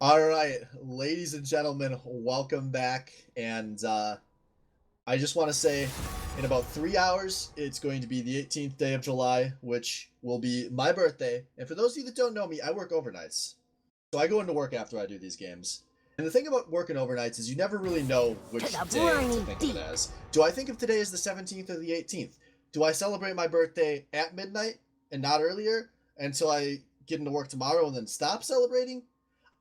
All right, ladies and gentlemen, welcome back. And I just want to say, in about 3 hours, it's going to be the 18th day of July, which will be my birthday. And for those of you that don't know me, I work overnights. So I go into work after I do these games. And the thing about working overnights is you never really know To which the day to briny think of it deep. as. Do I think of today as the 17th or the 18th? Do I celebrate my birthday at midnight and not earlier until I get into work tomorrow and then stop celebrating?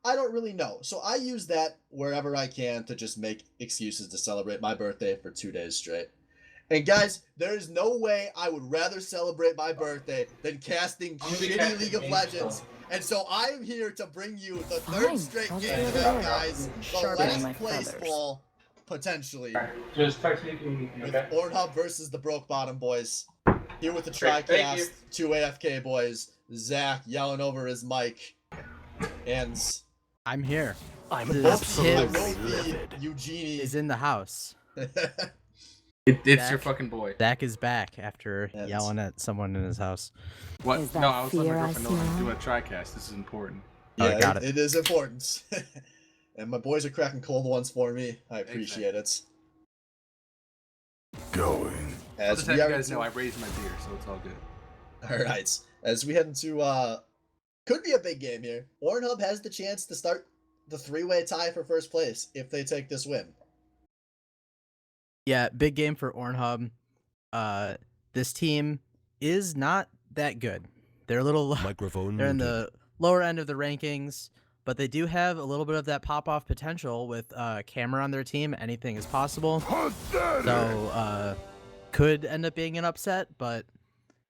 I don't really know. So I use that wherever I can to just make excuses to celebrate my birthday for 2 days straight. And guys, there is no way I would rather celebrate my birthday than casting I'm gonna be shitty casting League of games still. Legends. And so I'm here to bring you the third Fine. straight I'll game stay over tonight, there, guys. The sharpening my last place feathers. ball, potentially, Alright, just text me if you need me, with okay? Ornhub versus the Broke Bottom Boys. Here with the Great, thank you. TriCast, two AFK boys, Zach yelling over his mic, and I'm here. I'm both the absolutely Rofi livid. Eugenie. Is in the house. It's Zach. your fucking boy. Zach is back after Yes. yelling at someone in his house. What? Is that No, I was letting fear my I girlfriend know I'm smell? doing a TriCast. This is important. Yeah, got it is important. And my boys are cracking cold ones for me. I appreciate it. Going. I'll As just we have you are guys know I into, raised my beer, so it's all good. all right, as we head into could be a big game here. Ornhub has the chance to start the three-way tie for first place if they take this win. Yeah, big game for Ornhub. This team is not that good. They're a little Microphone they're in muted. the lower end of the rankings, but they do have a little bit of that pop-off potential with Camera on their team. Anything is possible. So could end up being an upset, but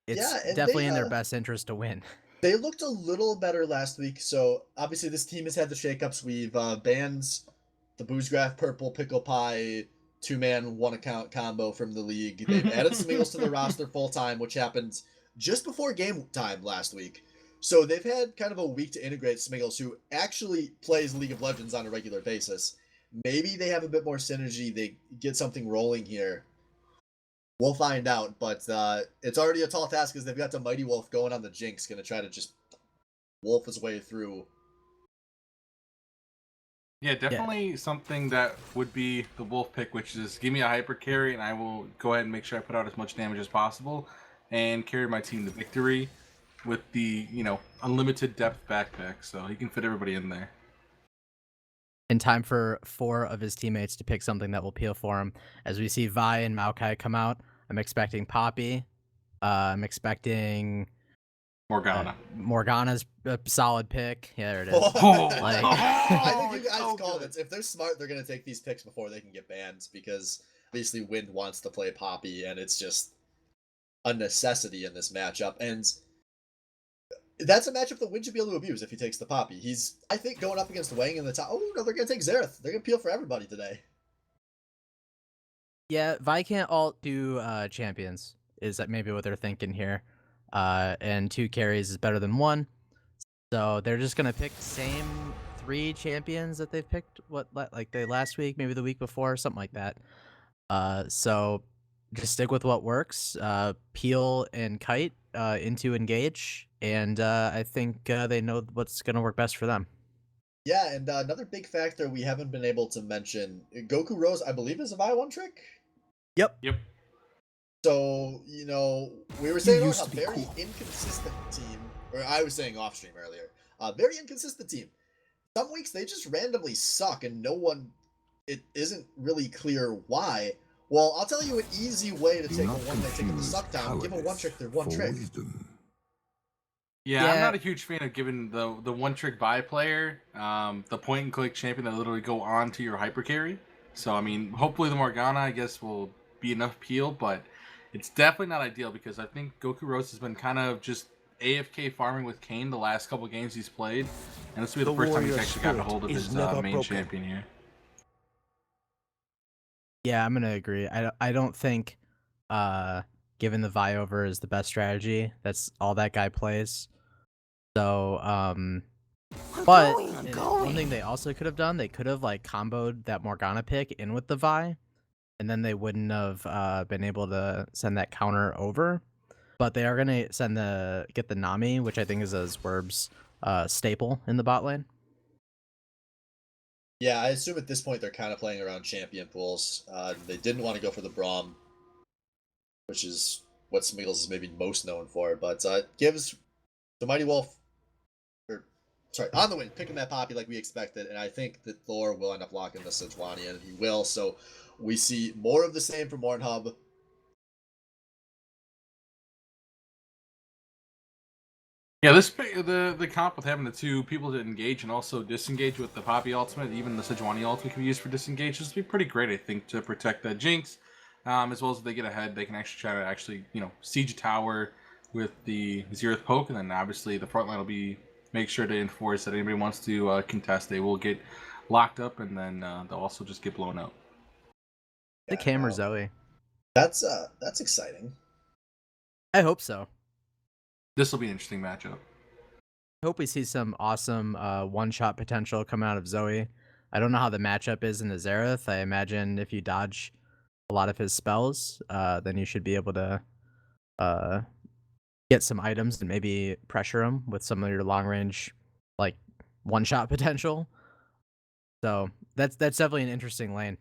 it's Yeah, and definitely in their best interest to win. they looked a little better last week. So obviously this team has had the shakeups. We've banned the Boozgraph Purple Pickle Pie two-man one-account combo from the league. They've added Smeagol's to the roster full-time, which happened just before game time last week. So they've had kind of a week to integrate Smeagol's, who actually plays League of Legends on a regular basis. Maybe they have a bit more synergy. They get something rolling here. We'll find out, but it's already a tall task because they've got the Mighty Wolf going on the Jinx, going to try to just wolf his way through. Yeah, definitely something that would be the wolf pick, which is give me a hyper carry and I will go ahead and make sure I put out as much damage as possible and carry my team to victory with the, unlimited depth backpack, so he can fit everybody in there. In time for 4 of his teammates to pick something that will peel for him. As we see Vi and Maokai come out, I'm expecting Poppy. I'm expecting Morgana. Morgana's a solid pick. Yeah, there it is. Like- I think you guys so called good. it. If they're smart, they're going to take these picks before they can get banned because obviously Wind wants to play Poppy, and it's just a necessity in this matchup. And that's a matchup that Wind should be able to abuse if he takes the Poppy. He's, I think, going up against Wang in the top. Oh, no, they're going to take Xerath. They're going to peel for everybody today. Yeah, Vi can't alt do champions, is that maybe what they're thinking here. And 2 carries is better than 1. So they're just going to pick the same 3 champions that they've picked, like the last week, maybe the week before, something like that. So just stick with what works. Peel and Kite into engage, and I think they know what's going to work best for them. Yeah, and another big factor we haven't been able to mention, Goku Rose, I believe, is a Vi one trick. Yep. So, we were saying used a to be very cool. inconsistent team, or I was saying off stream earlier, very inconsistent team. Some weeks they just randomly suck, and it isn't really clear why. Well, I'll tell you an easy way to Do take a not one they take at the confuse suck down. Give a one trick their one for trick. wisdom. Yeah, Yeah. I'm not a huge fan of giving the one trick buy player the point and click champion that literally go on to your hyper carry. So I mean, hopefully the Morgana I guess will be enough peel, but it's definitely not ideal because I think Goku Rose has been kind of just AFK farming with Kane the last couple games he's played, and this will be the first time he's actually gotten a hold of his main champion here. Yeah, I'm gonna agree. I don't think giving the Vi over is the best strategy. That's all that guy plays. So but one thing they also could have done, they could have like comboed that Morgana pick in with the Vi, and then they wouldn't have been able to send that counter over. But they are gonna get the Nami, which I think is a Zwerb's staple in the bot lane. Yeah, I assume at this point they're kind of playing around champion pools. They didn't want to go for the Braum, which is what Smiggles is maybe most known for, but it gives the Mighty Wolf, or sorry, on the win, picking that Poppy like we expected, and I think that Thor will end up locking the Sejuani, and he will, so we see more of the same from Mornhub. Yeah, the comp with having the two people to engage and also disengage with the Poppy ultimate, even the Sejuani ultimate can be used for disengage. This would be pretty great, I think, to protect that Jinx. As well as if they get ahead, they can actually try to siege a tower with the Zeroth poke, and then obviously the front line will be make sure to enforce that anybody wants to contest, they will get locked up, and then they'll also just get blown up. The Yeah, Cam or no, Zoe? that's exciting. I hope so. This will be an interesting matchup. I hope we see some awesome one-shot potential come out of Zoe. I don't know how the matchup is in the Xerath. I imagine if you dodge a lot of his spells, then you should be able to uh, get some items and maybe pressure him with some of your long-range, like, one-shot potential. So that's definitely an interesting lane.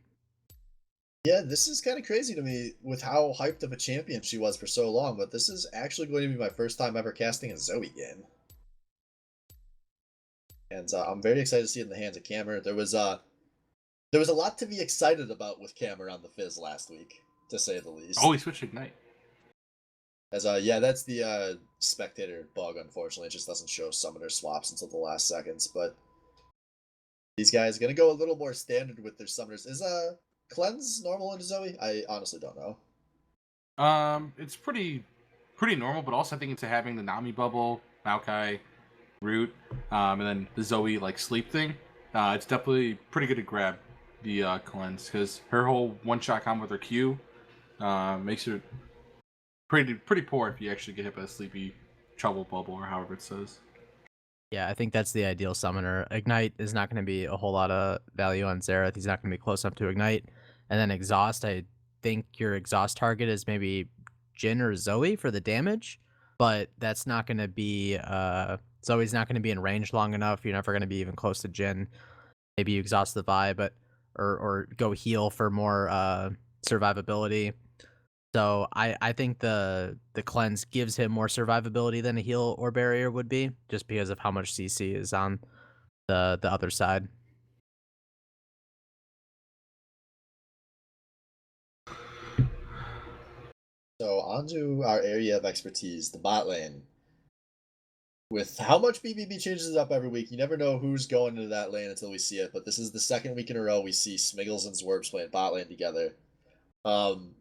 Yeah, this is kind of crazy to me with how hyped of a champion she was for so long, but this is actually going to be my first time ever casting a Zoe game. And I'm very excited to see it in the hands of Cameron. There was a lot to be excited about with Cameron on the Fizz last week, to say the least. Oh, he switched Ignite. As yeah, that's the spectator bug. Unfortunately, it just doesn't show summoner swaps until the last seconds. But these guys gonna go a little more standard with their summoners. Is cleanse normal into Zoe? I honestly don't know. It's pretty normal, but also I think it's having the Nami bubble, Maokai, root, and then the Zoe like sleep thing. It's definitely pretty good to grab the cleanse because her whole one shot combo with her Q makes her pretty poor if you actually get hit by a sleepy trouble bubble or however it says. Yeah, I think that's the ideal summoner. Ignite is not going to be a whole lot of value on Xerath. He's not going to be close enough to Ignite. And then Exhaust, I think your Exhaust target is maybe Jin or Zoe for the damage, but that's not going to be, Zoe's not going to be in range long enough. You're never going to be even close to Jin. Maybe you Exhaust the Vi, but, or go heal for more survivability. So I think the cleanse gives him more survivability than a heal or barrier would be, just because of how much CC is on the other side. So onto our area of expertise, the bot lane. With how much BBB changes up every week, you never know who's going into that lane until we see it. But this is the second week in a row we see Smiggles and Zwerps playing bot lane together. Um,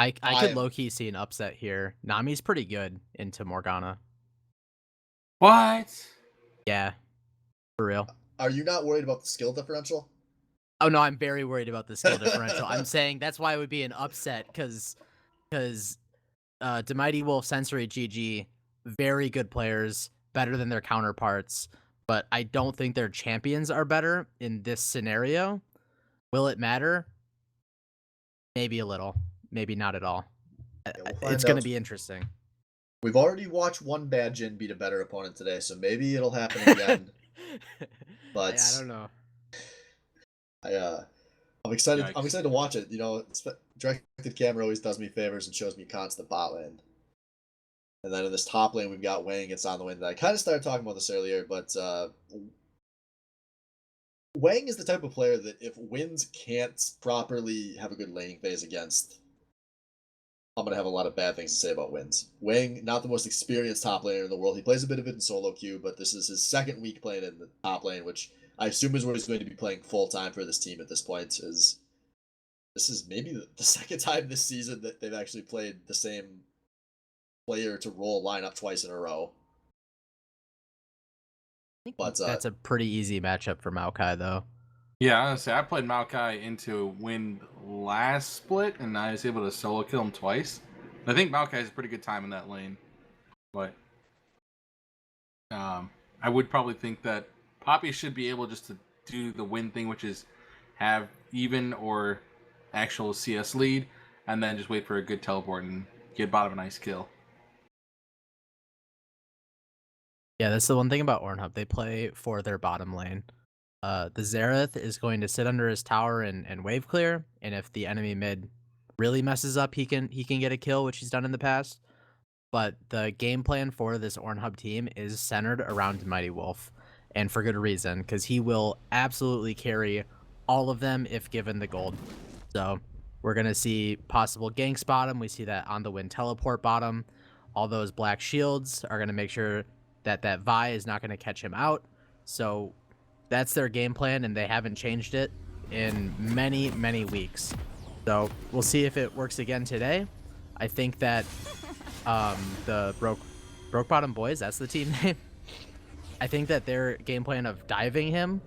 I could I'm low key see an upset here. Nami's pretty good into Morgana. What? Yeah, for real. Are you not worried about the skill differential? Oh no, I'm very worried about the skill differential. I'm saying that's why it would be an upset because the Mighty Wolf, Sensory, GG, very good players, better than their counterparts, but I don't think their champions are better in this scenario. Will it matter? Maybe a little, maybe not at all. Yeah, we'll It's find going to out. be interesting. We've already watched one bad Jin beat a better opponent today, so maybe it'll happen again. But I don't know. I I'm excited. I'm Yikes. excited to watch it. You know, directed camera always does me favors and shows me constant bot lane. And then in this top lane, we've got Wang. It's on the lane that I kind of started talking about this earlier, but Wang is the type of player that if Wins can't properly have a good laning phase against, I'm going to have a lot of bad things to say about Wins. Wang, not the most experienced top laner in the world. He plays a bit of it in solo queue, but this is his second week playing in the top lane, which I assume is where he's going to be playing full time for this team at this point. This is maybe the second time this season that they've actually played the same player to roll lineup twice in a row. I think But that's a pretty easy matchup for Maokai, though. Yeah, honestly, I played Maokai into win last split, and I was able to solo kill him twice. I think Maokai has a pretty good time in that lane, but I would probably think that Poppy should be able just to do the win thing, which is have even or actual CS lead, and then just wait for a good teleport and get bottom a nice kill. Yeah, that's the one thing about Ornhub. They play for their bottom lane. The Xerath is going to sit under his tower and wave clear, and if the enemy mid really messes up, he can get a kill, which he's done in the past. But the game plan for this Ornhub team is centered around Mighty Wolf, and for good reason, because he will absolutely carry all of them if given the gold. So we're gonna see possible ganks bottom. We see that on the wind teleport bottom. All those black shields are gonna make sure that that Vi is not gonna catch him out. So that's their game plan, and they haven't changed it in many, many weeks. So we'll see if it works again today. I think that the Broke Bottom Boys, that's the team name. I think that their game plan of diving him,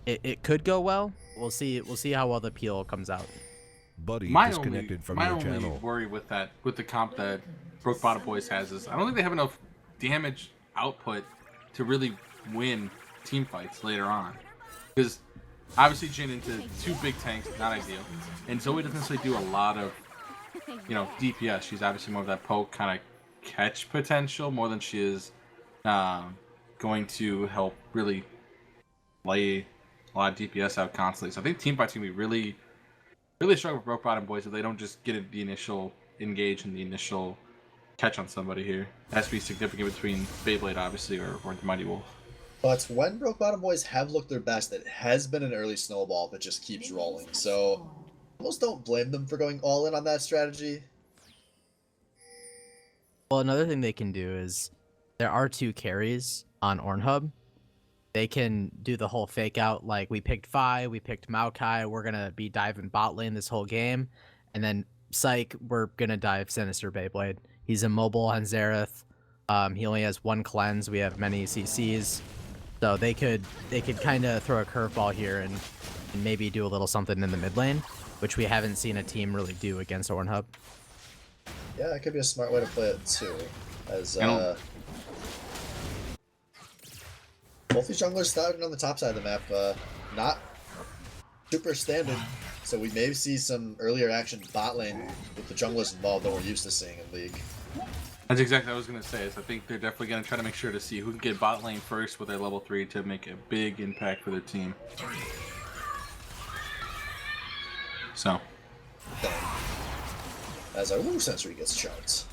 it could go well. We'll see how well the peel comes out. Buddy My disconnected from my your only channel. worry with the comp that Broke Bottom Boys has is I don't think they have enough damage output to really win team fights later on. Because obviously Jin into 2 big tanks, not ideal. And Zoe doesn't necessarily do a lot of, DPS. She's obviously more of that poke kind of catch potential more than she is going to help really lay a lot of DPS out constantly. So I think team fights can be really strong with Broke Bottom Boys if they don't just get the initial engage and the initial catch on somebody here. It has to be significant between Beyblade, obviously, or the Mighty Wolf. But when Broke Bottom Boys have looked their best, it has been an early snowball that just keeps rolling. So almost don't blame them for going all in on that strategy. Well, another thing they can do is there are 2 carries on Ornhub. They can do the whole fake out, like we picked Vi, we picked Maokai, we're gonna be diving bot lane this whole game, and then Psych, we're gonna dive Sinister Beyblade. He's immobile on Xerath. He only has 1 cleanse. We have many CCs, so they could kind of throw a curveball here and maybe do a little something in the mid lane, which we haven't seen a team really do against Ornhub. Yeah, that could be a smart way to play it too. As both these junglers starting on the top side of the map, not super standard, so we may see some earlier action bot lane with the junglers involved that we're used to seeing in League. That's exactly what I was going to say. Is I think they're definitely going to try to make sure to see who can get bot lane first with their level 3 to make a big impact for their team. So. As our Woo Sensory gets charged.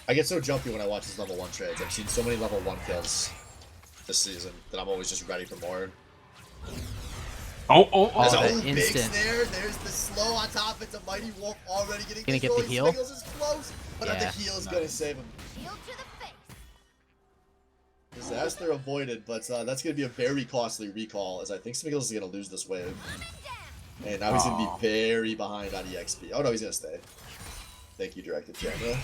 I get so jumpy when I watch these level 1 trades. I've seen so many level 1 kills this season that I'm always just ready for more. Oh, There's the big instant. snare. There's the slow on top. It's a Mighty Wolf already getting Gonna get the destroyed. heal? Smiggles is close, but Yeah. the heal is gonna save him. Shield to the face. Disaster avoided, but that's gonna be a very costly recall, as I think Smiggles is gonna lose this wave. And now he's gonna be very behind on EXP. Oh no, he's gonna stay. Thank you, directed camera.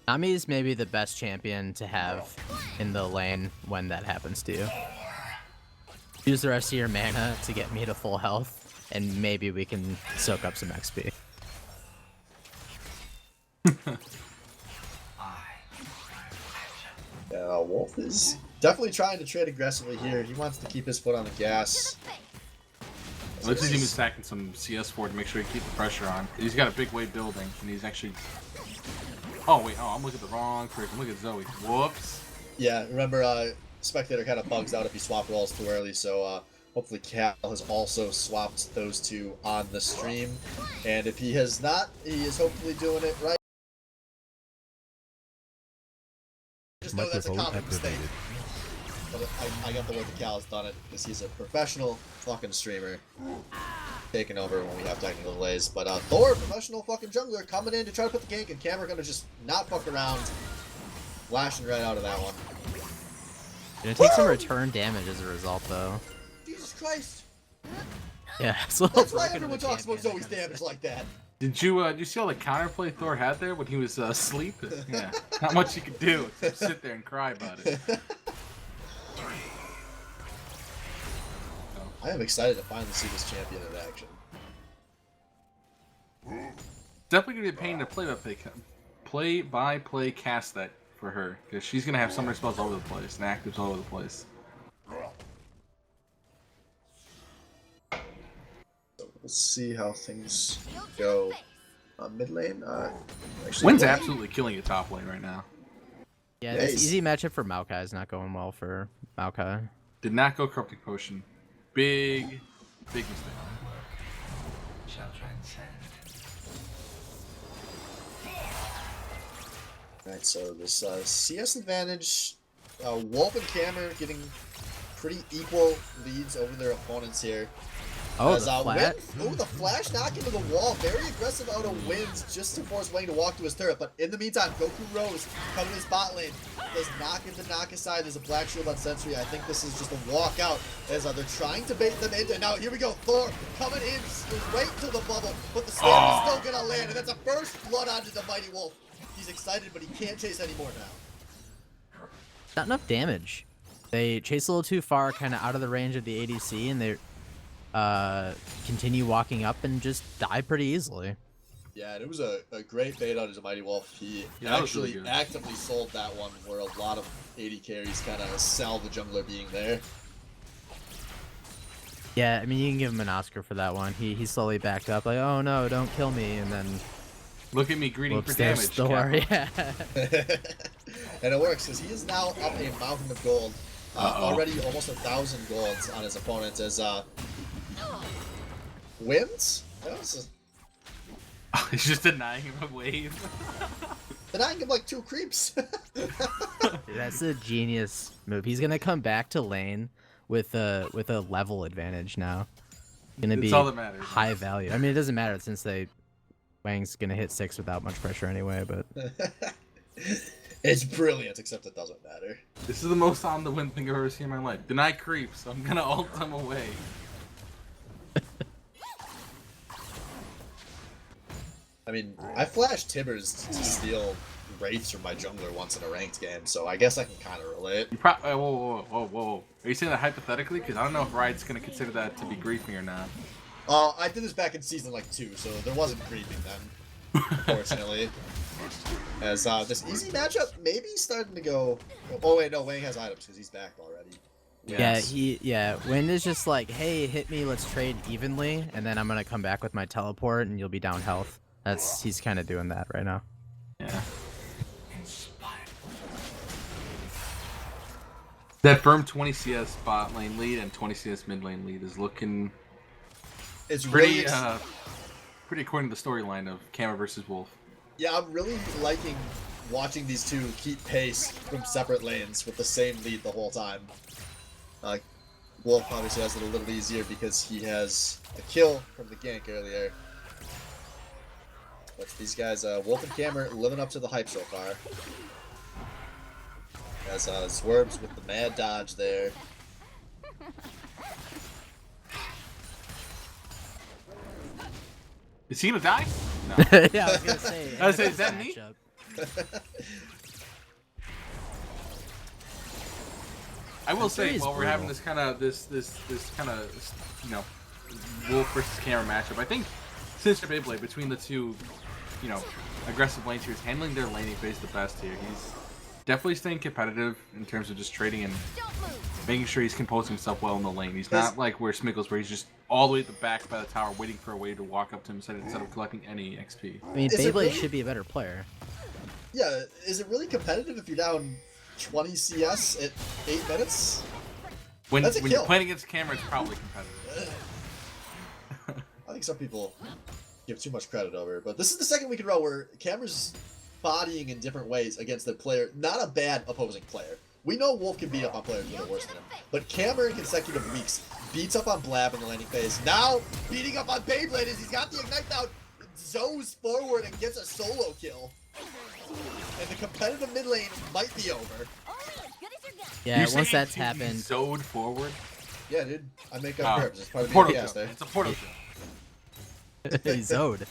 Nami's maybe the best champion to have in the lane when that happens to you. Use the rest of your mana to get me to full health, and maybe we can soak up some XP. Yeah, Wolf is definitely trying to trade aggressively here. He wants to keep his foot on the gas. Looks like he's even stacking some CS4 to make sure he keep the pressure on. He's got a big wave building, and he's actually... Oh, wait. Oh, I'm looking at the wrong person. Look at Zoe. Whoops. Yeah, remember, Spectator kind of bugs out if you swap roles too early, so hopefully Cal has also swapped those 2 on the stream. And if he has not, he is hopefully doing it right. Just know that's a common mistake. But I got the word that Cal has done it, because he's a professional fucking streamer. Taking over when we have technical delays. But Thor, professional fucking jungler, coming in to try to put the gank, and Cam are gonna just not fuck around. Flashing right out of that one. Gonna take some return damage as a result, though. Jesus Christ! Yeah, it's a little That's why broken everyone of a talks about champion, Zoe's I gotta damage say. like that. Did you see all the counterplay Thor had there when he was asleep? Yeah. Not much you could do except sit there and cry about it. I am excited to finally see this champion in action. Definitely gonna be a pain to play by play cast that for her, because she's gonna have summer spells all over the place and actives all over the place. So we'll see how things go. Mid lane. Actually, Wynn's absolutely killing it top lane right now. Yeah, Nice. this easy matchup for Maokai is not going well for Maokai. Did not go corrupting potion. Big mistake. Alright, so this CS advantage, Wolf and Cammer getting pretty equal leads over their opponents here. Oh, As, the flat. the flash knock into the wall. Very aggressive out of Wins just to force Wayne to walk to his turret. But in the meantime, Goku Rose coming to his bot lane. Does knock into knock aside. There's a black shield on Sentry. I think this is just a walkout as they're trying to bait them in. And now here we go. Thor coming in right to the bubble. But the slam is still going to land. And that's a first blood onto the Mighty Wolf. He's excited, but he can't chase anymore now. Not enough damage. They chase a little too far, kind of out of the range of the ADC, and they continue walking up and just die pretty easily. Yeah, and it was a great bait on his Mighty Wolf. He actually really actively sold that one where a lot of AD carries kind of sell the jungler being there. Yeah, I mean, you can give him an Oscar for that one. He slowly backed up, like, oh no, don't kill me, and then Look at me greeting whoops, for there's damage. Thor, yeah. And it works because he is now up a mountain of gold. Already almost 1,000 golds on his opponent as wins. That was He's just denying him a wave. denying him like 2 creeps. That's a genius move. He's gonna come back to lane with a level advantage now. Gonna That's be all that matters. high value. I mean, it doesn't matter since Wang's gonna hit 6 without much pressure anyway. But It's brilliant, except it doesn't matter. This is the most on the win thing I've ever seen in my life. Deny creeps. I'm gonna ult them away. I mean, I flashed Tibbers to steal Wraiths from my jungler once in a ranked game, so I guess I can kind of relate. You whoa. Are you saying that hypothetically? Because I don't know if Riot's gonna consider that to be griefing or not. I did this back in season like 2, so there wasn't creeping then, unfortunately. As this easy matchup maybe starting to go. Oh wait, no, Wang has items because he's back already. Yes. Wynn is just like, hey, hit me, let's trade evenly, and then I'm gonna come back with my teleport, and you'll be down health. He's kind of doing that right now. Yeah. That firm 20 CS bot lane lead and 20 CS mid lane lead is looking It's pretty, really pretty according to the storyline of Camera versus Wolf. yeah, I'm really liking watching these two keep pace from separate lanes with the same lead the whole time. Wolf obviously has it a little easier because he has a kill from the gank earlier. But these guys, Wolf and Camera, living up to the hype so far. As Swerves with the mad dodge there. Is he gonna die? No. Yeah, I was gonna say. I was gonna say, is that me? matchup. I will say, He's while we're having brutal. this kind of you know, Wolf versus Camera matchup, I think since Beyblade between the two, you know, aggressive lane tiers, handling their laning phase the best here. He's definitely staying competitive in terms of just trading and making sure he's composing himself well in the lane. He's not like where Smiggles, where he's just all the way at the back by the tower waiting for a way to walk up to him instead of collecting any XP. I mean, Is it Beyblade really- should be a better player. Yeah, is it really competitive if you're down 20 CS at 8 minutes? When That's a you're kill. playing against Camera, it's probably competitive. I think some people give too much credit over, but this is the second week in a row where Camera's bodying in different ways against a player, not a bad opposing player. We know Wolf can beat up on players that are worse than him, but Camera in consecutive weeks beats up on Blab in the landing phase. Now beating up on Beyblade as he's got the Ignite down, zoes forward and gets a solo kill. And the competitive mid lane might be over. Yeah, You once say that's he happened, Zoed forward. Yeah, dude, I make up Oh, curves. It's part of Portal the kill. APS there. It's a portal kill. he's owed.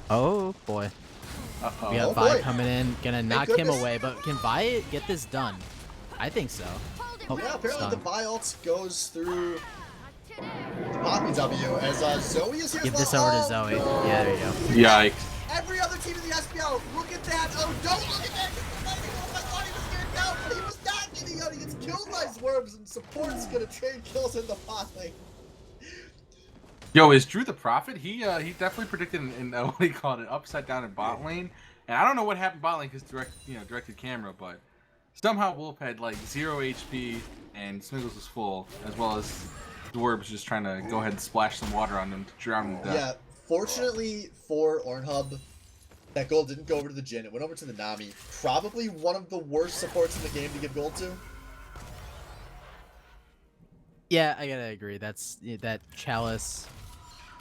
Oh boy, Uh-oh. we got Oh, Vi boy. coming in, gonna knock him goodness. away. But can Vi get this done? I think so. Oh, Yeah, apparently it's the done. Vi ult goes through the Poppy W as Zoe is here. Give as this well. over to Oh, Zoe. no. Yeah, there you go. Yikes. Every other team in the SPL, look at that! Oh, don't look at that! I thought he was getting down, but he was not getting out. He gets killed by Swerves, and support's gonna trade kills in the bot lane. Yo, is Drew the Prophet? He definitely predicted in what he called it, upside down in bot lane. And I don't know what happened bot lane because directed camera, but somehow Wolf had like 0 HP and Smiggles was full, as well as Dwarves just trying to go ahead and splash some water on them to drown them to death. Yeah, fortunately for Ornhub, that gold didn't go over to the Jhin. It went over to the Nami. Probably one of the worst supports in the game to give gold to. Yeah, I gotta agree. That Chalice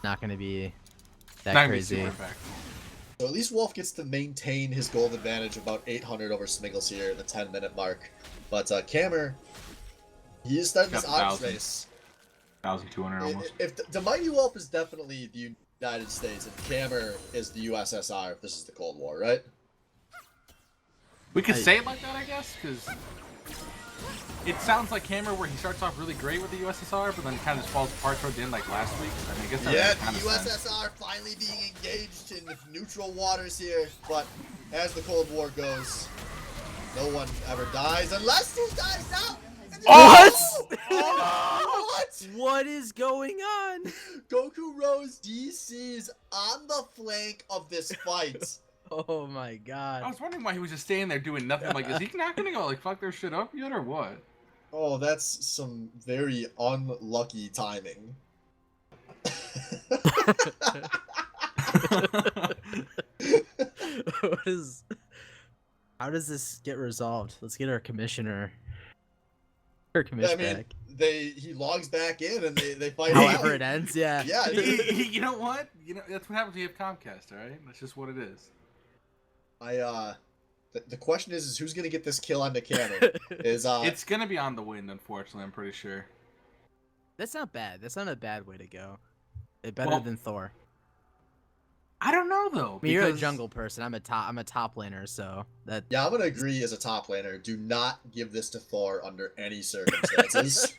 not gonna be that Not gonna be crazy. super impactful. So at least Wolf gets to maintain his gold advantage about 800 over Smiggles here at the 10-minute mark. But Camer, he is starting this arms race. 1,200 almost. If the Mighty Wolf is definitely the United States, and Camer is the USSR, if this is the Cold War, right? We could say it like that, I guess, because it sounds like Hammer where he starts off really great with the USSR, but then kind of just falls apart toward the end, like last week. I mean, I guess that Yeah, kind the of USSR finally being engaged in neutral waters here, but as the Cold War goes, no one ever dies unless who dies now? What? What? What is going on? Goku Rose DC's on the flank of this fight. Oh my god. I was wondering why he was just staying there doing nothing. Like, is he not gonna go like fuck their shit up yet, or what? Oh, that's some very unlucky timing. How does this get resolved? Let's get our commissioner. Her commission back. He logs back in and they fight. However it ends, yeah. Yeah. You know what? You know that's what happens when you have Comcast, all right? That's just what it is. The question is who's gonna get this kill on the cannon? It's gonna be on the wind, unfortunately. I'm pretty sure. That's not bad. That's not a bad way to go. Better than Thor. I don't know though. I mean, you're a jungle person. I'm a top laner, so that. Yeah, I'm gonna agree as a top laner. Do not give this to Thor under any circumstances.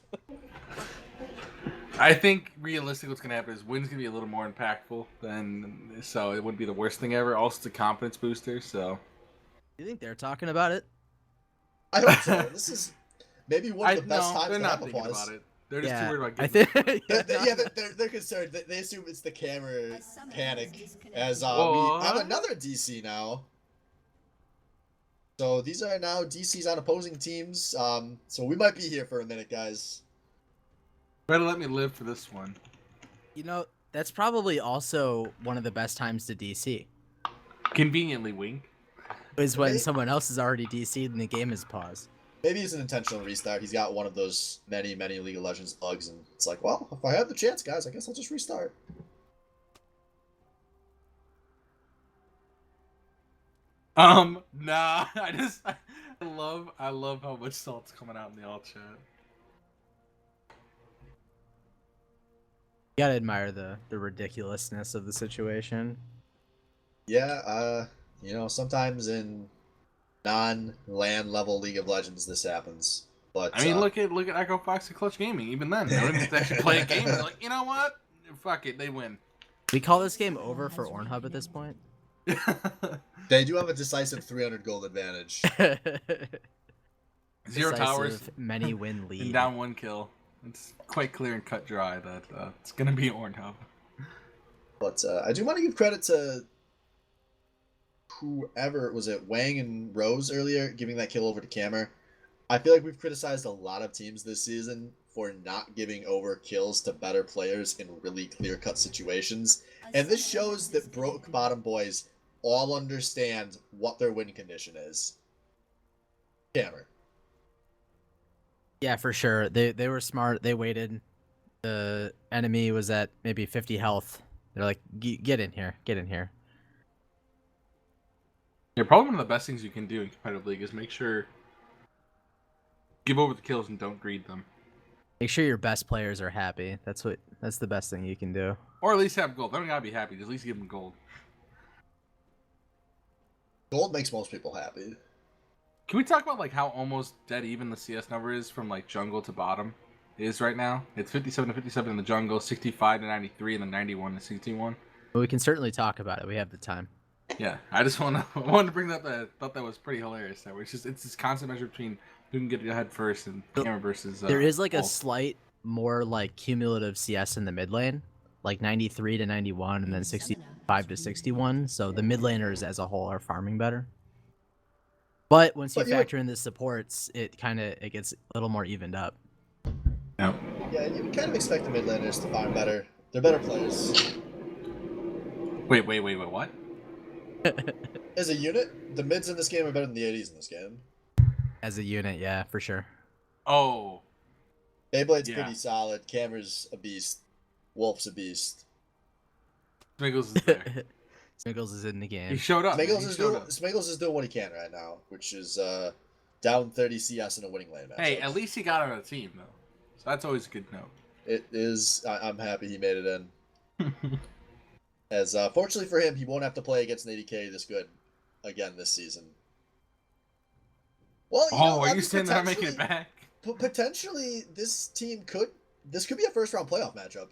I think realistically what's gonna happen is Wind's gonna be a little more impactful so it wouldn't be the worst thing ever. Also, it's a confidence booster, so. You think they're talking about it? I hope so. This is maybe one of the best times they're to not have a thinking pause. about it. They're just too worried about I getting think. They're concerned. They assume it's the camera panic. As we What? have another DC now. So these are now DCs on opposing teams. So we might be here for a minute, guys. Better let me live for this one. You know, that's probably also one of the best times to DC. Conveniently, wink. Is when someone else is already DC'd and the game is paused. Maybe it's an intentional restart. He's got one of those many League of Legends bugs, and it's like, well, if I have the chance, guys, I guess I'll just restart. Nah. I love how much salt's coming out in the alt chat. You gotta admire the ridiculousness of the situation. Yeah, sometimes in non-LAN level League of Legends this happens. But I mean, look at Echo Fox and Clutch Gaming. Even then, they don't even actually play a game. They're like, you know what? Fuck it, they win. We call this game over for Ornhub at this point. They do have a decisive 300 gold advantage. 0 towers, many win lead, and down 1 kill. It's quite clear and cut dry that it's gonna be Ornhub. But I do want to give credit to whoever was it, Wang and Rose earlier, giving that kill over to Camer. I feel like we've criticized a lot of teams this season for not giving over kills to better players in really clear-cut situations. And this shows that broke bottom boys all understand what their win condition is. Camer. Yeah, for sure. They were smart. They waited. The enemy was at maybe 50 health. They're like, get in here. Get in here. Yeah, probably one of the best things you can do in competitive league is make sure give over the kills and don't greed them. Make sure your best players are happy. That's the best thing you can do. Or at least have gold. They don't gotta be happy. Just at least give them gold. Gold makes most people happy. Can we talk about like how almost dead even the CS number is from like jungle to bottom is right now? It's 57 to 57 in the jungle, 65 to 93, and then 91 to 61. But we can certainly talk about it. We have the time. Yeah, I just wanted to bring that up. I thought that was pretty hilarious. That it's this constant measure between who can get ahead first and camera versus. There is like Wolf. a slight more like cumulative CS in the mid lane, like 93 to 91, and then 65 to 61. So the mid laners as a whole are farming better. But once you factor in the supports, it gets a little more evened up. Yeah. Yeah, you would kind of expect the mid laners to farm better. They're better players. Wait, what? As a unit, the mids in this game are better than the ADs in this game. As a unit, yeah, for sure. Oh. Beyblade's pretty solid. Camera's a beast. Wolf's a beast. Smiggles is there. Smiggles is in the game. He showed up. Smiggles is doing what he can right now, which is down 30 CS in a winning lane match. Hey, at least he got on a team though, so that's always a good note. It is. I'm happy he made it in. As fortunately for him, he won't have to play against an 80k this good again this season. Well, are you saying they're not making it back? Potentially, this could be a first round playoff matchup.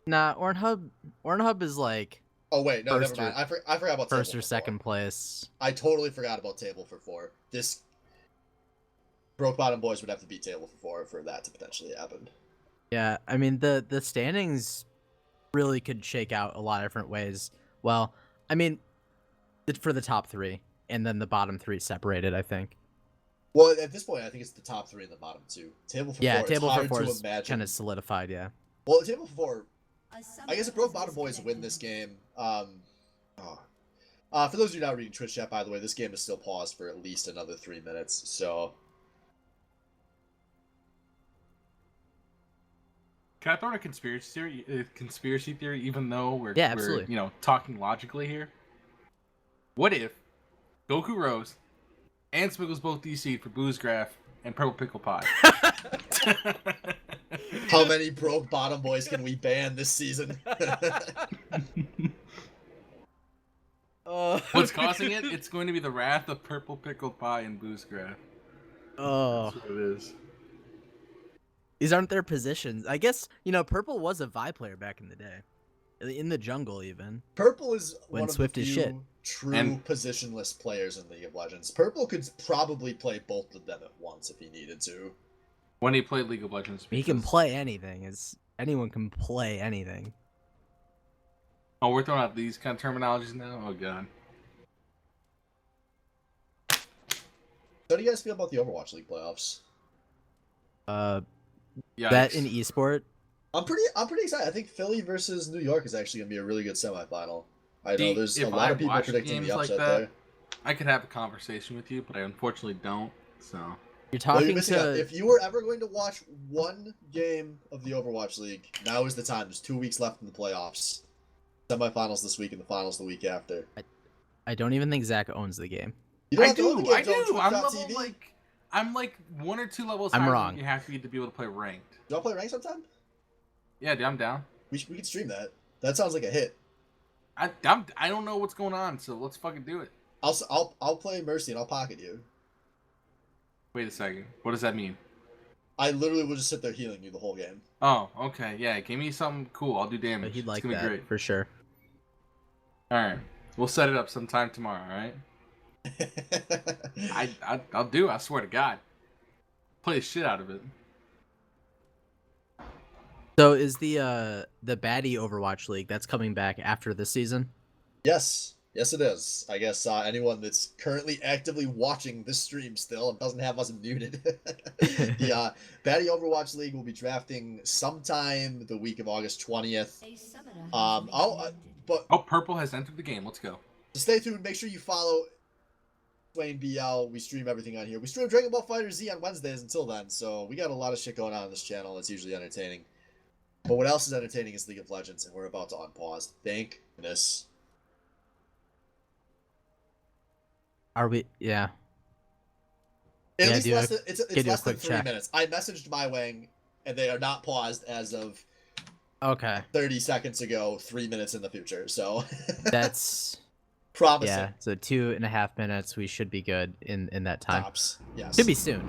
Nah, Ornhub is like. Oh wait, no, never mind. I forgot about first table or second place. I totally forgot about table for 4. This Broke Bottom Boys would have to beat table for 4 for that to potentially happen. Yeah, I mean the standings really could shake out a lot of different ways. Well, I mean, for the top 3, and then the bottom 3 separated, I think. Well, at this point, I think it's the top 3 and the bottom 2. Table for 4. Yeah, table for 4 is kind of solidified. Yeah. Well, table for 4. I guess if Broke Bottom Boys win this game, for those of you not reading Twitch chat, by the way, this game is still paused for at least another 3 minutes. So. Can I throw in a conspiracy theory? Even though we're talking logically here. What if Goku Rose and Smiggles both DC'd for Boozgraph and Purple Pickle Pie? How many Broke Bottom Boys can we ban this season? What's causing it? It's going to be the wrath of Purple Pickle Pie and Boozgraph. Oh, that's what it is. These aren't their positions. I guess, Purple was a Vi player back in the day. In the jungle, even. Purple is when one Swift of the is few shit. true positionless players in League of Legends. Purple could probably play both of them at once if he needed to. When he played League of Legends. He can play anything. Anyone can play anything. Oh, we're throwing out these kind of terminologies now? Oh, God. How do you guys feel about the Overwatch League playoffs? Bet in esport. I'm pretty excited. I think Philly versus New York is actually going to be a really good semifinal. I know there's a lot of people predicting the upset there. I could have a conversation with you, but I unfortunately don't. So you're talking If you were ever going to watch one game of the Overwatch League, now is the time. There's 2 weeks left in the playoffs. Semifinals this week and the finals the week after. I don't even think Zach owns the game. You don't I do. I'm 1 or 2 levels higher than you have to be able to play ranked. Do you want to play ranked sometime? Yeah, dude, I'm down. We can stream that. That sounds like a hit. I don't know what's going on, so let's fucking do it. I'll play Mercy and I'll pocket you. Wait a second. What does that mean? I literally will just sit there healing you the whole game. Oh, okay. Yeah, give me something cool. I'll do damage. He'd like it's gonna that, be great. for sure. All right. We'll set it up sometime tomorrow, all right? I'll do it. I swear to God. Play the shit out of it. So is the Baddy Overwatch League that's coming back after this season? Yes it is. I guess anyone that's currently actively watching this stream still and doesn't have us muted, the Baddy Overwatch League will be drafting sometime the week of August 20th. Purple has entered the game. Let's go. So stay tuned. Make sure you follow Swain BL. We stream everything on here. We stream Dragon Ball FighterZ on Wednesdays until then, so we got a lot of shit going on this channel. It's usually entertaining. But what else is entertaining is League of Legends, and we're about to unpause. Thank goodness. Are we? Yeah. At least it's less than 3 check. minutes. I messaged my wing, and they are not paused as of 30 seconds ago, 3 minutes in the future. So that's promising. Yeah, so 2.5 minutes. We should be good in that time. Tops. Yes. Should be soon.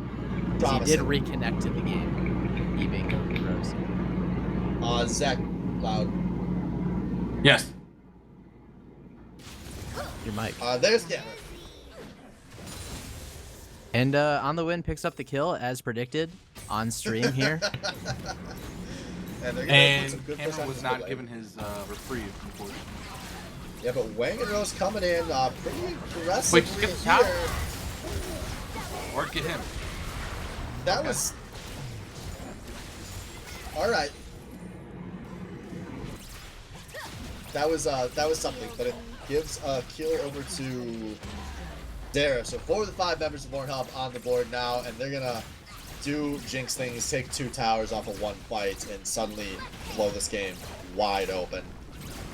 He did reconnect to the game. He being Rose. Zach Cloud. Yes. Your mic. There's Gamma. And On the Win picks up the kill as predicted on stream here. And they're gonna put some And good push Cameron on was this not mid given lane. his reprieve, unfortunately. Yeah, but Wang and Rose coming in pretty Wait, aggressively just get the top? here. Or get him. That Okay. was... Alright. That was something, but it gives a kill over to Dara. So 4 of the 5 members of Pornhub on the board now, and they're gonna do Jinx things, take 2 towers off of 1 fight, and suddenly blow this game wide open.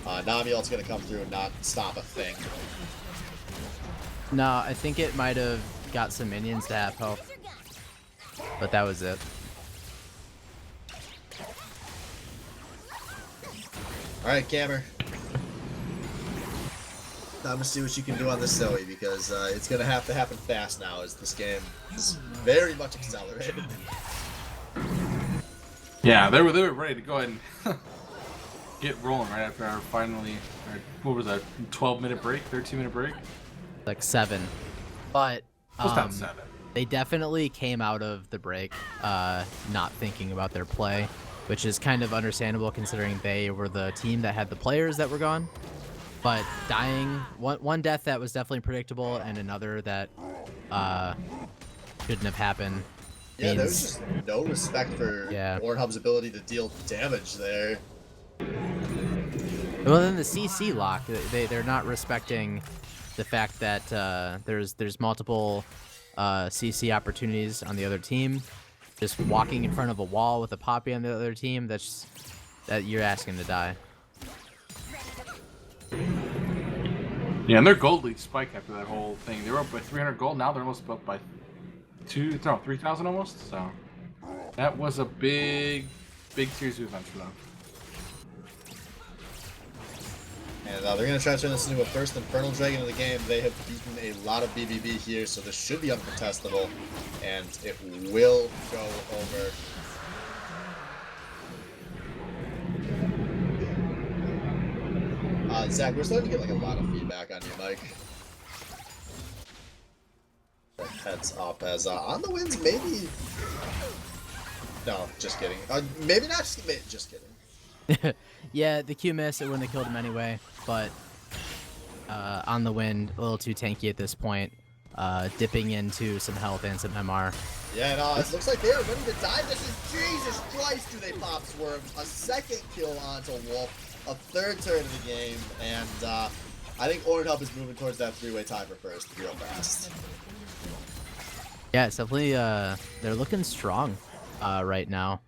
Namiel's gonna come through and not stop a thing. No, I think it might have got some minions to half health, but that was it. Alright, Cammer. Time to see what you can do on this Zoe, because it's going to have to happen fast now as this game is very much accelerated. Yeah, they were ready to go ahead and get rolling right after our what was that, 12-minute break, 13-minute break? Like 7. But What's that, 7? they definitely came out of the break not thinking about their play, which is kind of understandable considering they were the team that had the players that were gone. But dying, one death that was definitely predictable, and another that shouldn't have happened. Yeah, there was just no respect for Pornhub's ability to deal damage there. Well, then the CC lock, they're not respecting the fact that there's multiple CC opportunities on the other team. Just walking in front of a wall with a Poppy on the other team, that you're asking to die. Yeah, and their gold lead spiked after that whole thing. They were up by 300 gold. Now they're almost up by 3,000 almost. So that was a big series of events for them. And they're going to try to turn this into a first Infernal Dragon of the game. They have beaten a lot of BBB here, so this should be uncontestable. And it will go over. Zach, we're starting to get like a lot of feedback on your mic. Heads up as on the wins, maybe. No, just kidding. Maybe not. Just kidding. Yeah, the Q miss, it wouldn't have killed him anyway, but on the wind, a little too tanky at this point, dipping into some health and some MR. Yeah, no, it looks like they are ready to die. This is Jesus Christ, do they pop swerves? A second kill onto Wolf, a third turn of the game, and I think Pornhub is moving towards that 3-way tie for first real fast. Yeah, it's definitely, they're looking strong right now.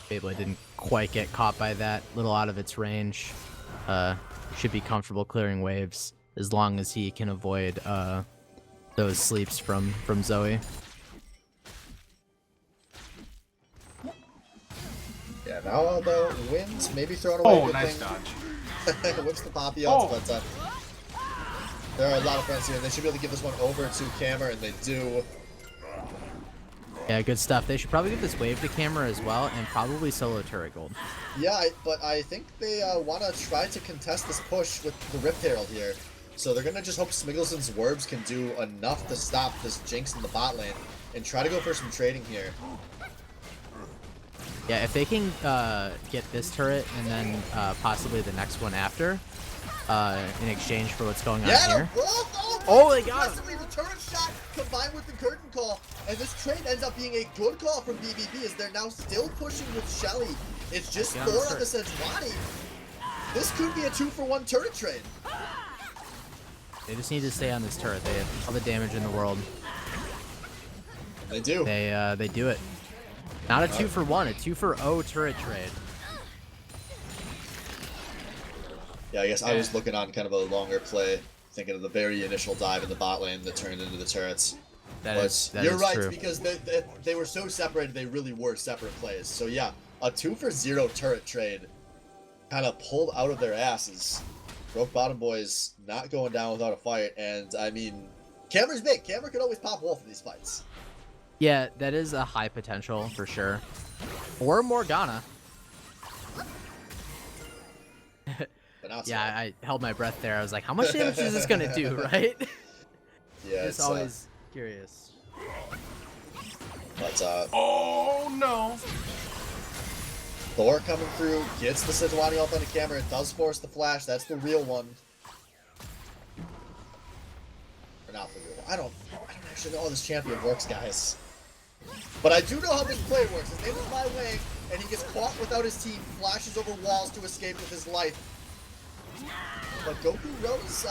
Beyblade didn't quite get caught by that, little out of its range. Should be comfortable clearing waves as long as he can avoid those sleeps from Zoe. Yeah, now the wins, maybe throwing away a good nice thing. dodge. Whips the Poppy out, but there are a lot of friends here, and they should be able to give this one over to Camera, and they do. Yeah, good stuff. They should probably give this wave to Camera as well, and probably solo turret gold. Yeah, but I think they want to try to contest this push with the Rift Herald here. So they're going to just hope Smiggleson's Werbs can do enough to stop this Jinx in the bot lane, and try to go for some trading here. Yeah, if they can get this turret and then possibly the next one after, in exchange for what's going on here. Oh, they got him! The turret shot combined with the curtain call, and this trade ends up being a good call from BBB as they're now still pushing with Shelly. It's just 4 on the Sejuani. This could be a 2-for-1 turret trade. They just need to stay on this turret. They have all the damage in the world. They do. They do it. Not a 2-for-1, a 2-for-0 turret trade. Yeah, I guess I was looking on kind of a longer play, thinking of the very initial dive in the bot lane that turned into the turrets. You're right, true. because they were so separated, they really were separate plays. So yeah, a 2-for-0 turret trade kind of pulled out of their asses. Broke Bottom Boys not going down without a fight, and I mean, Camera's big. Camera could always pop Wolf in these fights. Yeah, that is a high potential for sure. Or Morgana. Yeah, I held my breath there. I was like, how much damage is this going to do, right? Yeah, Just always curious. But Oh no! Thor coming through, gets the Sejuani ult on the camera. It does force the flash. That's the real one. Or not the real one. I don't actually know how this champion works, guys. But I do know how this play works. His name is My Wang, and he gets caught without his team, flashes over walls to escape with his life. But Goku Rose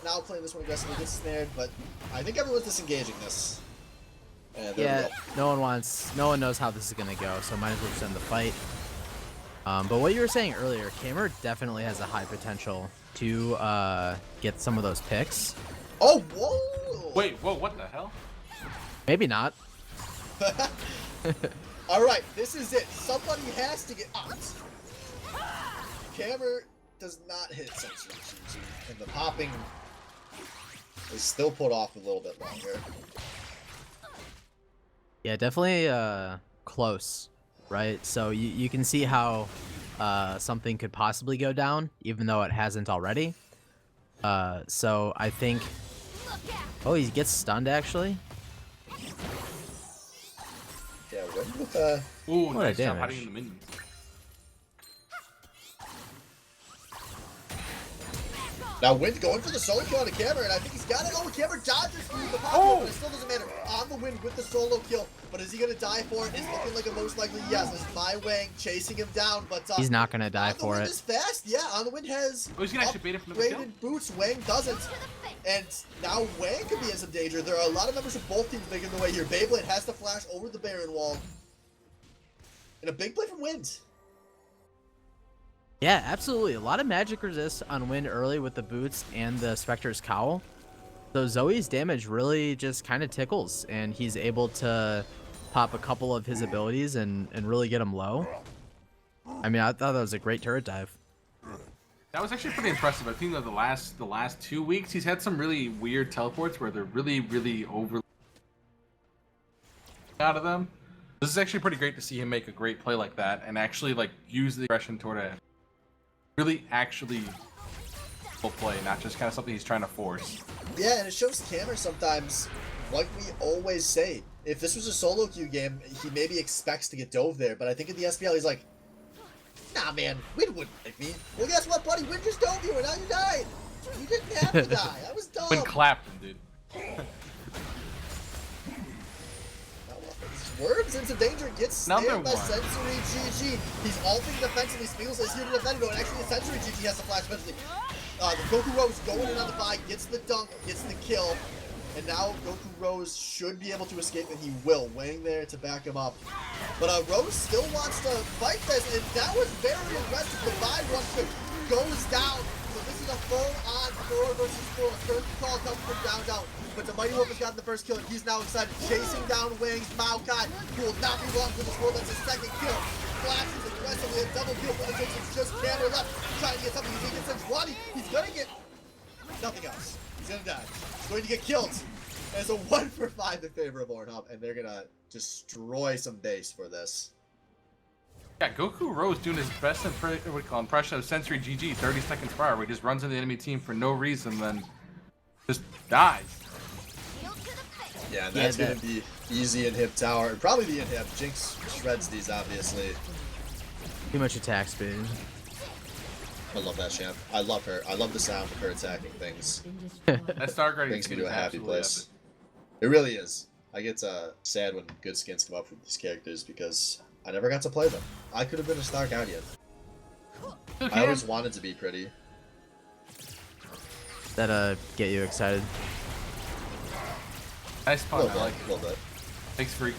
now playing this one aggressively, gets snared, but I think everyone's disengaging this. And Yeah, no one knows how this is gonna go, so might as well just end the fight. But what you were saying earlier, Kamer definitely has a high potential to get some of those picks. Oh, whoa! Wait, whoa, what the hell? Maybe not. Alright, this is it. Somebody has to get out. Kamer does not hit Sensory GG, and the popping is still put off a little bit longer. Yeah, definitely close, right? So you can see how something could possibly go down, even though it hasn't already. So I think... Oh, he gets stunned, actually. Yeah, Wind with Ooh, What a nice job damage. hiding in the minions. Now Wind going for the solo kill on the Kamer, and I think he's got it. Oh, Kamer dodges through the pop, Oh! but it still doesn't matter. On the Wind with the solo kill, but is he gonna die for it? It's looking like a most likely yes. It's My Wang chasing him down, but He's not gonna die On the for Wind it. is fast. Yeah, On the Wind has Oh, he's gonna actually bait it from the kill? upgraded boots. Wang doesn't, and now Wang could be in some danger. There are a lot of members of both teams making the way here. Beyblade has to flash over the Baron wall, and a big play from Wind. Yeah, absolutely. A lot of magic resist on Wind early with the boots and the Spectre's Cowl. So Zoe's damage really just kind of tickles, and he's able to pop a couple of his abilities and really get him low. I mean, I thought that was a great turret dive. That was actually pretty impressive. I think that the last 2 weeks he's had some really weird teleports where they're really over out of them. This is actually pretty great to see him make a great play like that and actually like use the aggression toward a really actually full play, not just kind of something he's trying to force. Yeah, and it shows Kamer sometimes, like we always say, if this was a solo queue game, he maybe expects to get dove there, but I think in the SPL he's like, nah man, Wind wouldn't like me. Well guess what buddy, Wind just dove you and now you died. You didn't have to die, that was dumb. When clapped him, dude. Worms into danger, gets Another snared by one. Sensory GG. He's ulting defensively, Spiegels is here to defend him, and actually Sensory GG has to flash eventually. The Goku Rose going in on the buy, gets the dunk, gets the kill, and now Goku Rose should be able to escape, and he will. Wang there to back him up. But Rose still wants to fight this, and that was very aggressive. The buy rush goes down. So this is a full-on 4 versus 4. Third call comes from down. But the Mighty Wolf has gotten the first kill, and he's now excited, chasing down Wang's Maokai, who will not be long for this world. That's his second kill. Flashes aggressively, a double kill for the Jake. It's just Kamer left, trying to get something. He's going to get Sejuani. He's going to get nothing else. He's going to die. He's going to get killed. And it's a 1 for 5 in favor of Ornhub, and they're going to destroy some base for this. Yeah, Goku Rose doing his best impression of Sensory GG 30 seconds prior, where he just runs into the enemy team for no reason, then just dies. Yeah, that's going to be easy inhib tower, and probably the inhib. Jinx shreds these, obviously. Too much attack speed. I love that champ. I love her. I love the sound of her attacking things. That Stargarding Brings me skin to is a happy absolutely place. epic. It really is. I get sad when good skins come up with these characters because I never got to play them. I could have been a Star Guardian. I always wanted to be pretty. That get you excited. Nice A pun, little I like bit. A little bit. Thanks, Freak.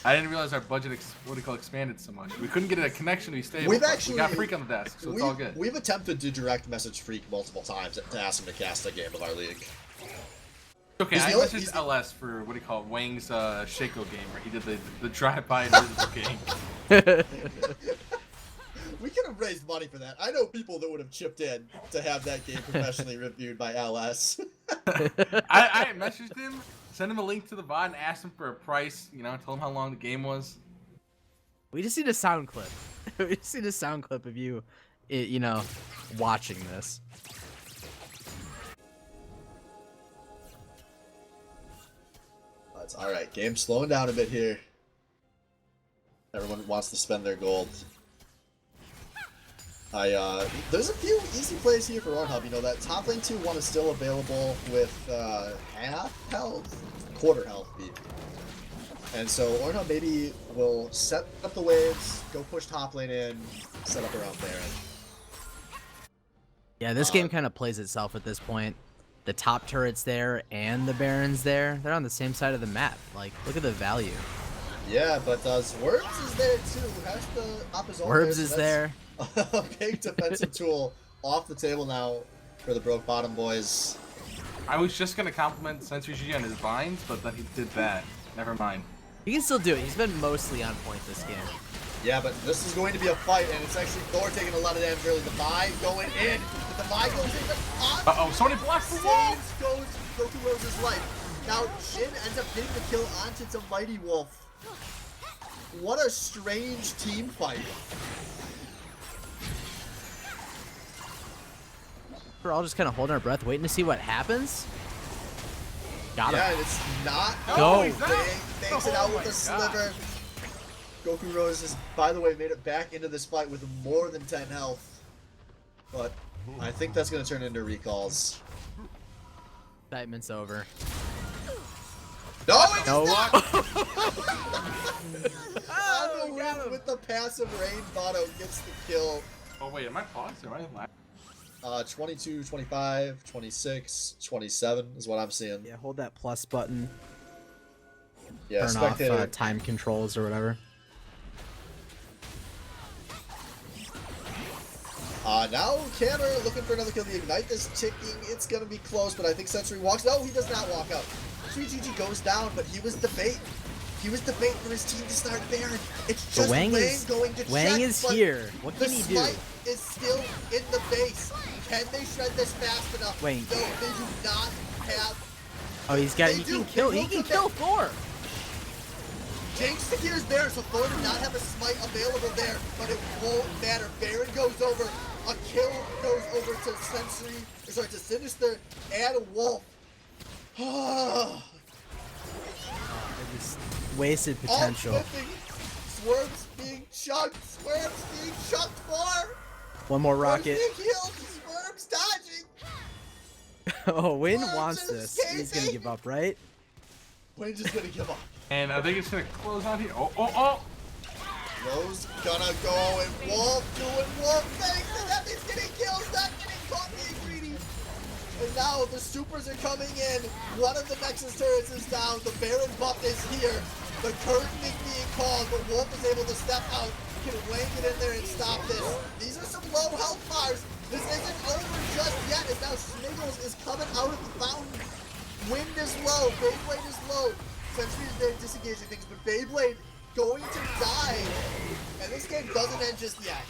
I didn't realize our budget expanded so much. We couldn't get a connection to be stable. We've but actually we got Freak on the desk, so it's all good. We've attempted to direct message Freak multiple times to ask him to cast a game of our league. Okay, He's I the only- messaged he's- LS for Wang's Shaco game where he did the drive-by invisible game. We could have raised money for that. I know people that would have chipped in to have that game professionally reviewed by LS. I messaged him, sent him a link to the VOD, and asked him for a price. You know, told him how long the game was. We just need a sound clip. We just need a sound clip of you, you know, watching this. But all right, game slowing down a bit here. Everyone wants to spend their gold. There's a few easy plays here for Ornhub. You know, that top lane 2-1 is still available with half health, quarter health beat. And so Ornhub maybe will set up the waves, go push top lane in, set up around Baron. Yeah, this game kind of plays itself at this point. The top turret's there and the Baron's there. They're on the same side of the map. Like, look at the value. Yeah, but Swerves is there too. Has to up his own. Swerves is there. A big defensive tool off the table now for the Broke Bottom boys. I was just gonna compliment Sentry G on his binds, but then he did that. Never mind. He can still do it. He's been mostly on point this game. Yeah, but this is going to be a fight, and it's actually Thor taking a lot of damage early. The buy going in. The buy goes in, but Uh-oh, somebody blocked the wall! saves Goku Rose's life. Now, Shin ends up getting the kill onto the Mighty Wolf. What a strange team fight. We're all just kind of holding our breath, waiting to see what happens. Got him. Yeah, and it's not. Go. Bangs it out with a sliver. Goku Rose has, by the way, made it back into this fight with more than 10 health. But I think that's going to turn into recalls. Excitement's over. No, it No. does not! Oh, got him. With the passive rain, Votto gets the kill. Oh wait, am I paused? Am I live? 22, 25, 26, 27 is what I'm seeing. Yeah, hold that plus button. Yeah, Turn spectator. off time controls or whatever. Now Canner looking for another kill. The Ignite is ticking. It's going to be close, but I think Sentry walks. No, he does not walk out. 3GG goes down, but he was the bait. He was the bait for his team to start Baron. It's just Wang going to Wang check, is here. What can he do? The smite is still in the base. Can they shred this fast enough? Wang. No, they do not have. Oh, he's got. They He do. can kill. They He can will kill Thor. Jinx secures there, so Thor did not have a smite available there, but it won't matter. Baron goes over. A kill goes over to to Sinister and Wolf. Wasted potential. All flipping. Swerves being chucked. Swerves being chucked for. One more rocket. Being healed. Swerves dodging. Oh, Wayne Swerves wants is this. He's gonna escaping. give up, right? Wayne's just gonna give up. And I think it's gonna close out here. Oh! Rose gonna go and Wolf doing Wolf things, and that means getting kills, not getting caught being greedy. And now the supers are coming in. One of the Nexus turrets is down. The Baron buff is here. The curtain is being called, but Wolf is able to step out. Can Wayne get in there and stop this? These are some low health bars. This isn't over just yet. As now Sniggles is coming out of the fountain. Wind is low. Beyblade is low. Sentry is there disengaging things, but Beyblade going to die. And this game doesn't end just yet.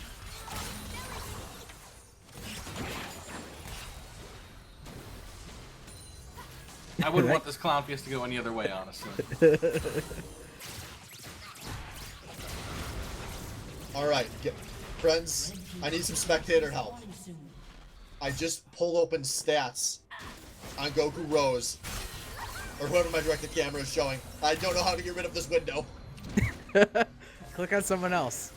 I wouldn't want this clown fiesta to go any other way, honestly. Alright, friends, I need some spectator help. I just pulled open stats on Goku Rose. Or whoever my directed camera is showing. I don't know how to get rid of this window. Click on someone else.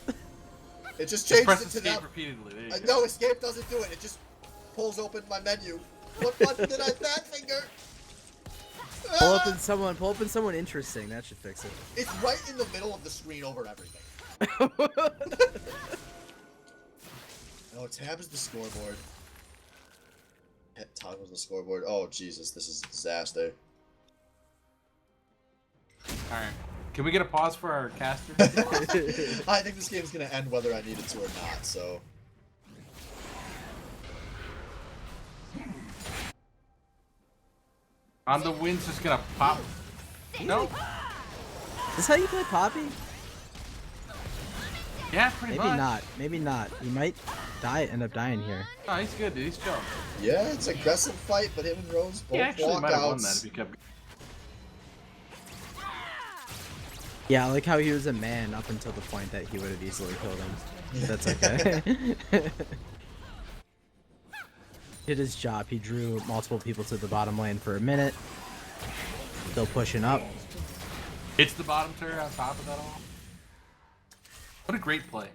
It just changed Press it to escape them. repeatedly. There you go. No, escape doesn't do it. It just pulls open my menu. What button did I fat finger? Pull open someone interesting. That should fix it. It's right in the middle of the screen over everything. Oh, tab is the scoreboard. Toggles the scoreboard. Oh, Jesus, this is a disaster. Alright. Can we get a pause for our caster? I think this game's gonna end whether I need it to or not, so. On the wind's just gonna pop. No? Is this how you play Poppy? Yeah, pretty Maybe much. not. Maybe not. He might end up dying here. No, he's good, dude. He's chill. Yeah, it's an aggressive fight, but him and Rose both He actually might have won that if walkouts. he kept. Yeah, I like how he was a man up until the point that he would have easily killed him. That's okay. Did his job. He drew multiple people to the bottom lane for a minute. Still pushing up. It's the bottom turret on top of that all. What a great play.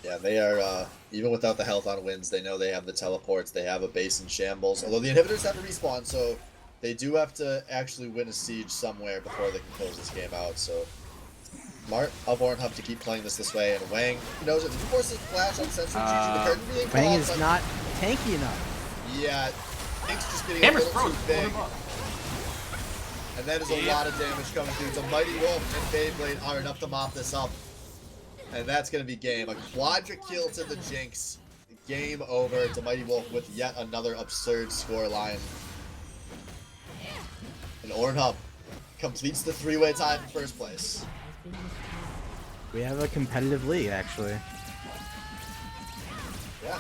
Yeah, they are, even without the health on wins, they know they have the teleports, they have a base in shambles. Although the inhibitors have a respawn, so they do have to actually win a siege somewhere before they can close this game out, so... Smart of Ornhub to keep playing this way, and Wang knows it. Did you force his flash on Sentry GG? The curtain being Wang called, is but... not tanky enough. Yeah, Ink's just getting Hammer's a little too frozen. big. And that is a lot of damage coming through. It's a Mighty Wolf and Beyblade are enough to mop this up. And that's going to be game. A quadra kill to the Jinx. Game over. It's a Mighty Wolf with yet another absurd scoreline. And Ornhub completes the three-way tie in first place. We have a competitive league, actually. Yeah.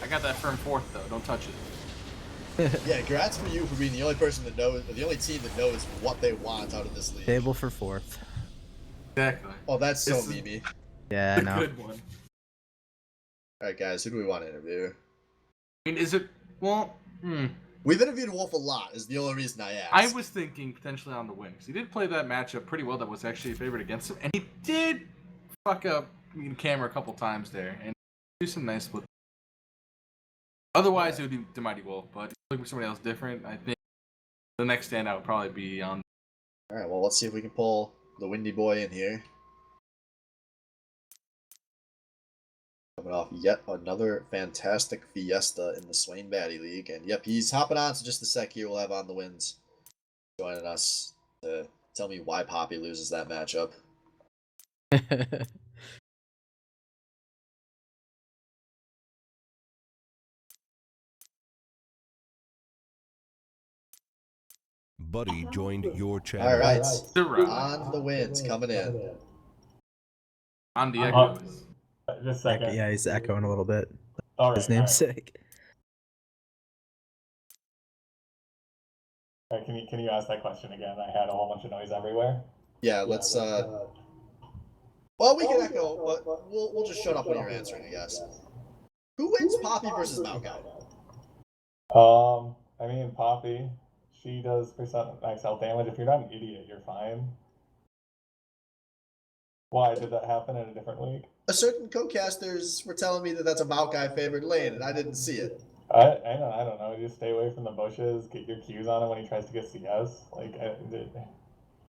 I got that firm fourth though. Don't touch it. Yeah, congrats for you for being the only person that knows, or the only team that knows what they want out of this league. Table for fourth. Exactly. Oh, that's so This is- memey. Yeah, I A know. good one. Alright, guys, who do we want to interview? I mean, is it? Well, We've interviewed Wolf a lot, is the only reason I asked. I was thinking potentially on the wings. He did play that matchup pretty well. That was actually a favorite against him, and he did fuck up camera a couple times there and do some nice split. Otherwise, it would be the Mighty Wolf, but looking for somebody else different, I think the next standout would probably be on. Alright, well, let's see if we can pull the Windy Boy in here. Coming off yet another fantastic fiesta in the Swain Baddy League. And yep, he's hopping on, so just a sec here, we'll have On the Winds joining us to tell me why Poppy loses that matchup. Buddy joined your channel. Alright, Zero. On the Winds coming in. On the echo. Just a second. Yeah, he's echoing a little bit. All right, His namesake. all right. Can you ask that question again? I had a whole bunch of noise everywhere. Yeah, let's well, we can echo, but we'll just shut up when you're answering, I guess. Who wins Poppy versus Maokai? I mean, Poppy, she does percent max health damage. If you're not an idiot, you're fine. Why did that happen in a different league? A certain co-casters were telling me that that's a Maokai favored lane, and I didn't see it. I don't know. Just stay away from the bushes. Get your Qs on him when he tries to get CS. Like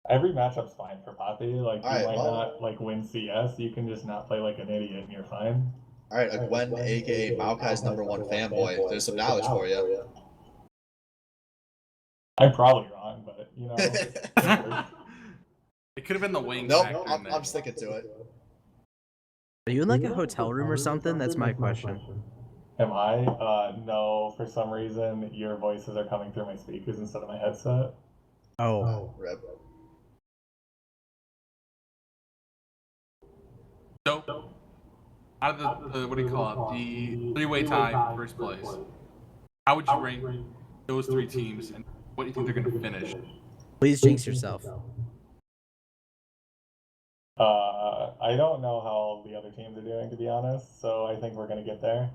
every matchup's fine for Poppy. Like you Alright, might well- not like win CS. You can just not play like an idiot and you're fine. Alright, a Gwen, aka Maokai's #1 fanboy. There's some knowledge for you. I'm probably wrong, but you know. It could have been the wing. Nope, factor in I'm there. sticking to it. Are you in like a hotel room or something? That's my question. Am I? No. For some reason, your voices are coming through my speakers instead of my headset. Oh. Rip. So, out of the what do you call it? The three-way tie for first place. How would you rank those three teams, and what do you think they're going to finish? Please jinx yourself. I don't know how the other teams are doing, to be honest. So I think we're gonna get there.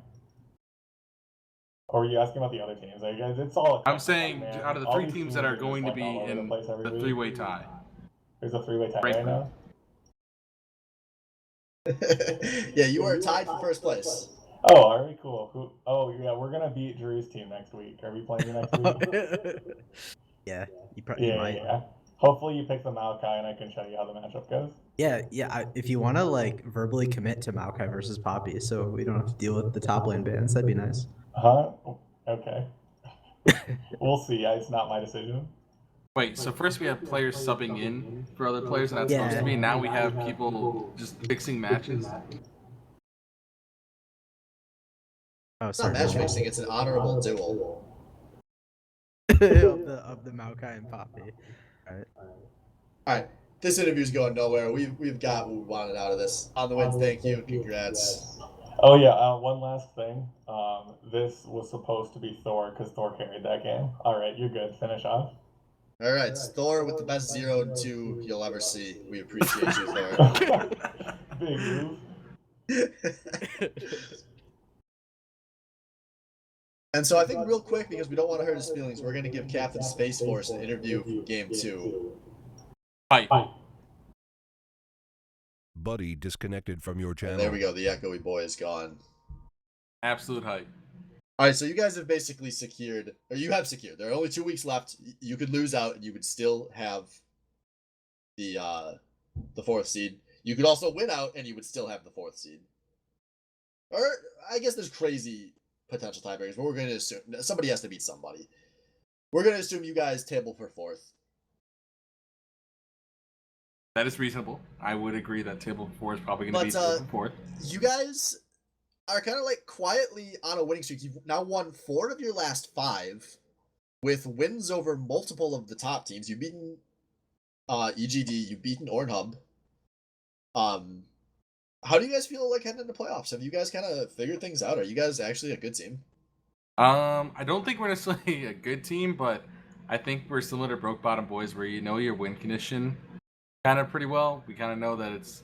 Or are you asking about the other teams? Like, it's all. I'm saying man. out of the All three these teams that are just, going to like, be all over in place every the week. three-way tie. There's a three-way tie Rank right them. now. Yeah, you are tied for first place. Oh, are we cool? Who? Oh, yeah, we're gonna beat Drew's team next week. Are we playing you next week? Yeah, you probably Yeah, might. yeah. Hopefully you pick the Maokai and I can show you how the matchup goes. Yeah. If you want to like verbally commit to Maokai versus Poppy, so we don't have to deal with the top lane bans, that'd be nice. Huh? Okay. We'll see. It's not my decision. Wait, so first we have players subbing in for other players, and that's supposed to be. Now we have people just fixing matches. Oh, It's not sorry. matchmaking, it's an honorable duel. of the Maokai and Poppy. Alright. Alright, this interview's going nowhere. We've got what we wanted out of this. On the Winds, thank you and congrats. Oh yeah, one last thing. This was supposed to be Thor because Thor carried that game. All right, you're good. Finish off. Alright, Thor with the best 0-2 you'll ever see. We appreciate you, Thor. Big move. And so I think real quick, because we don't want to hurt his feelings, we're going to give Captain Space Force an interview for Game 2. Hype. Buddy disconnected from your channel. And there we go. The echoey boy is gone. Absolute hype. All right, so you guys have basically secured, or you have secured. There are only 2 weeks left. You could lose out, and you would still have the 4th seed. You could also win out, and you would still have the 4th seed. Or I guess there's crazy potential tiebreakers, but we're going to assume somebody has to beat somebody. We're going to assume you guys table for 4th. That is reasonable. I would agree that table 4 is probably going to be table 4th. You guys are kind of like quietly on a winning streak. You've now won 4 of your last 5 with wins over multiple of the top teams. You've beaten EGD, you've beaten Ornhub. How do you guys feel like heading into playoffs? Have you guys kind of figured things out? Are you guys actually a good team? I don't think we're necessarily a good team, but I think we're similar to Broke Bottom Boys, where you know your win condition kind of pretty well. We kind of know that it's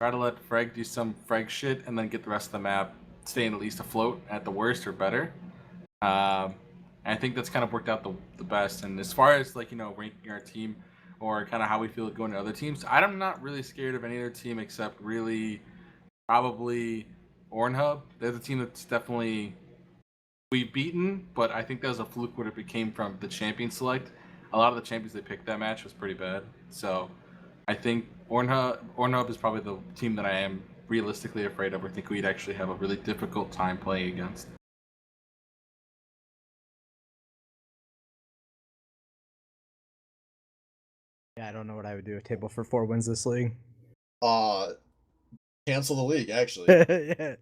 try to let Freg do some Freg shit and then get the rest of the map staying at least afloat at the worst or better. I think that's kind of worked out the best. And as far as like, you know, ranking our team or kind of how we feel going to other teams, I'm not really scared of any other team except really probably Ornhub. They're the team that's definitely we've beaten, but I think that was a fluke when it came from the champion select. A lot of the champions they picked that match was pretty bad. So I think Ornhub is probably the team that I am realistically afraid of or think we'd actually have a really difficult time playing against. Yeah, I don't know what I would do. A table for 4 wins this league. Cancel the league, actually. Yeah,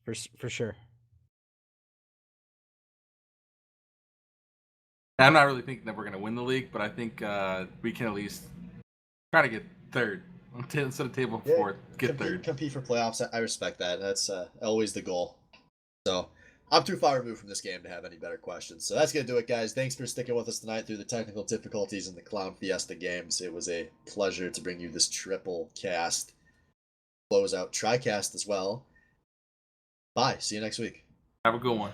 for sure. I'm not really thinking that we're going to win the league, but I think we can at least try to get 3rd instead of table 4th. Get 3rd. Compete for playoffs. I respect that. That's always the goal. So I'm too far removed from this game to have any better questions. So that's going to do it, guys. Thanks for sticking with us tonight through the technical difficulties in the Clown Fiesta games. It was a pleasure to bring you this triple cast. Close out TriCast as well. Bye. See you next week. Have a good one.